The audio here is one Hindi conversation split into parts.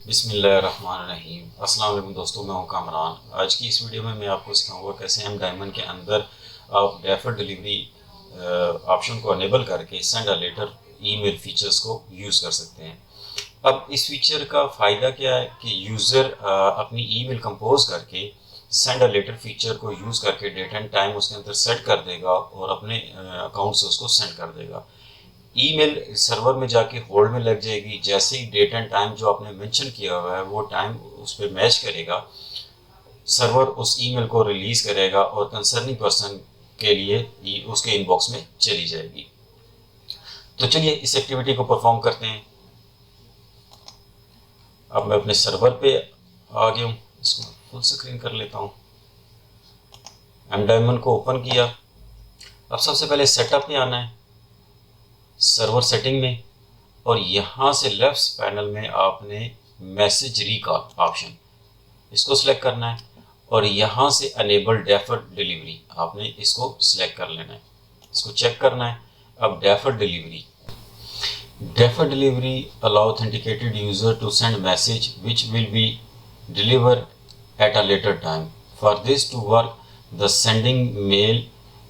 बिस्मिल्लाहिर्रहमानिर्रहीम। अस्सलाम वालेकुम दोस्तों, मैं हूं कामरान। आज की इस वीडियो में मैं आपको सिखाऊंगा कैसे एम डायमंड के अंदर आप डेफर्ड डिलीवरी ऑप्शन को अनेबल करके send a letter email features को यूज़ कर सकते हैं। अब इस फीचर का फ़ायदा क्या है कि यूज़र अपनी ईमेल कंपोज करके सेंड अ लेटर फीचर को यूज़ करके डेट एंड टाइम उसके अंदर सेट कर देगा और अपने अकाउंट से उसको सेंड कर देगा। ईमेल सर्वर में जाके होल्ड में लग जाएगी। जैसे ही डेट एंड टाइम जो आपने मेंशन किया हुआ है वो टाइम उस पर मैच करेगा, सर्वर उस ईमेल को रिलीज करेगा और कंसर्निंग पर्सन के लिए उसके इनबॉक्स में चली जाएगी। तो चलिए इस एक्टिविटी को परफॉर्म करते हैं। अब मैं अपने सर्वर पे आ गया हूँ, इसको फुल स्क्रीन कर लेता हूँ। एम डायमंड को ओपन किया। अब सबसे पहले सेटअप में आना है, सर्वर सेटिंग में, और यहाँ से लेफ्ट पैनल में आपने मैसेज रिकॉल ऑप्शन इसको सिलेक्ट करना है और यहाँ से अनेबल डेफर्ड डिलीवरी आपने इसको सिलेक्ट कर लेना है, इसको चेक करना है। अब deferred delivery allow authenticated user to send message which will be delivered at a later time. For this to work, the sending mail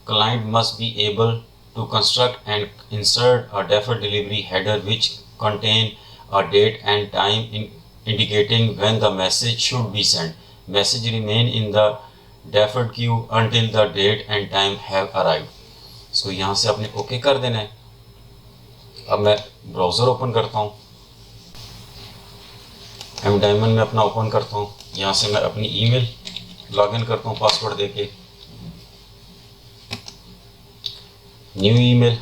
client must be able to construct and insert a deferred delivery header which contain a date and time indicating when the message should be sent. Message remain in the deferred queue until the date and time have arrived. इसको यहाँ से आपने ओके कर देना है। अब मैं ब्राउज़र ओपन करता हूँ, एम डायमंड में अपना ओपन करता हूँ। यहाँ से मैं अपनी ईमेल लॉगिन करता हूँ पासवर्ड देके, न्यू ईमेल।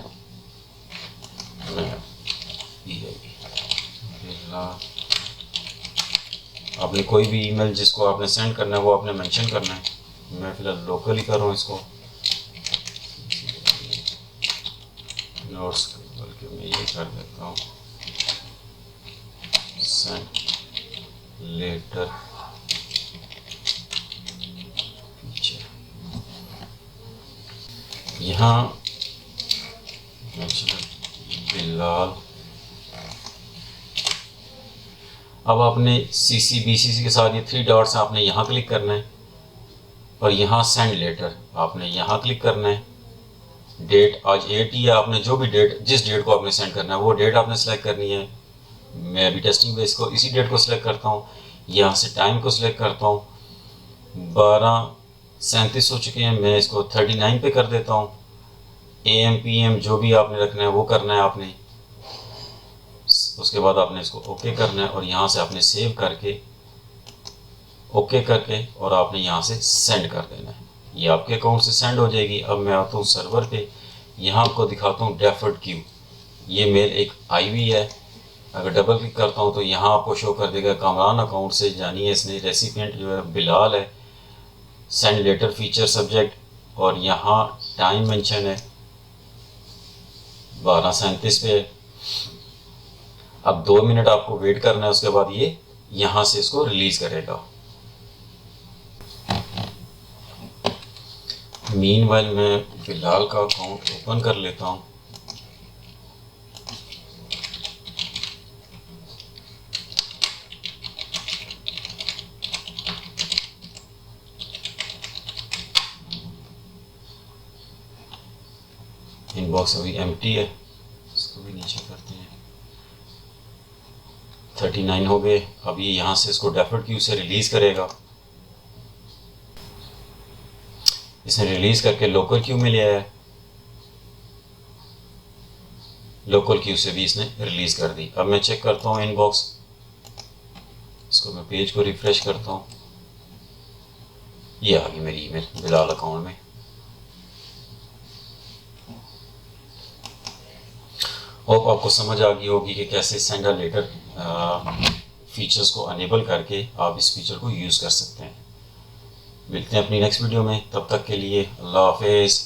आपने कोई भी ईमेल जिसको आपने सेंड करना है वो आपने मेंशन करना है। मैं फिलहाल लोकल ही कर रहा हूँ इसको, नोट्स बल्कि मैं ये कर देता हूँ, सेंड लेटर यहाँ बिलाल। अब आपने CC के साथ ये 3 डॉट्स आपने यहाँ क्लिक करना है और यहाँ सेंड लेटर आपने यहाँ क्लिक करना है। डेट आज 8 ही है, आपने जो भी डेट जिस डेट को आपने सेंड करना है वो डेट आपने सेलेक्ट करनी है। मैं अभी टेस्टिंग बेस को इसी डेट को सिलेक्ट करता हूँ। यहाँ से टाइम को सिलेक्ट करता हूँ, 12:37 हो चुके हैं, मैं इसको 39 पे कर देता हूँ। AM PM जो भी आपने रखना है वो करना है आपने। उसके बाद आपने इसको ओके करना है और यहाँ से आपने सेव करके ओके करके और आपने यहाँ से सेंड कर देना है। ये आपके अकाउंट से सेंड हो जाएगी। अब मैं आता हूँ सर्वर पे, यहाँ आपको दिखाता हूँ डेफर्ड क्यू। ये मेल एक आई हुई है। अगर डबल क्लिक करता हूँ तो यहाँ आपको शो कर देगा कामरान अकाउंट से, जानिए इसने रेसिपिएंट जो है बिलाल है, सेंड लेटर फीचर सब्जेक्ट, और यहाँ टाइम मेंशन है 12:37 पे। अब 2 मिनट आपको वेट करना है, उसके बाद ये यहाँ से इसको रिलीज करेगा। मीनवाइल मैं बिलाल का अकाउंट ओपन कर लेता हूँ। इनबॉक्स अभी एम्प्टी है, इसको भी नीचे करते हैं। 39 हो गए। अब ये यहाँ से इसको डेफर्ड क्यू से रिलीज करेगा। इसने रिलीज करके लोकल क्यू में ले आया है, लोकल क्यू से भी इसने रिलीज कर दी। अब मैं चेक करता हूँ इनबॉक्स, इसको मैं पेज को रिफ्रेश करता हूँ, ये आ गई मेरी ईमेल बिलाल अकाउंट में। होप आपको समझ आ गई होगी कि कैसे सेंड अ लेटर फीचर्स को अनेबल करके आप इस फीचर को यूज़ कर सकते हैं। मिलते हैं अपनी नेक्स्ट वीडियो में, तब तक के लिए अल्लाह हाफिज़।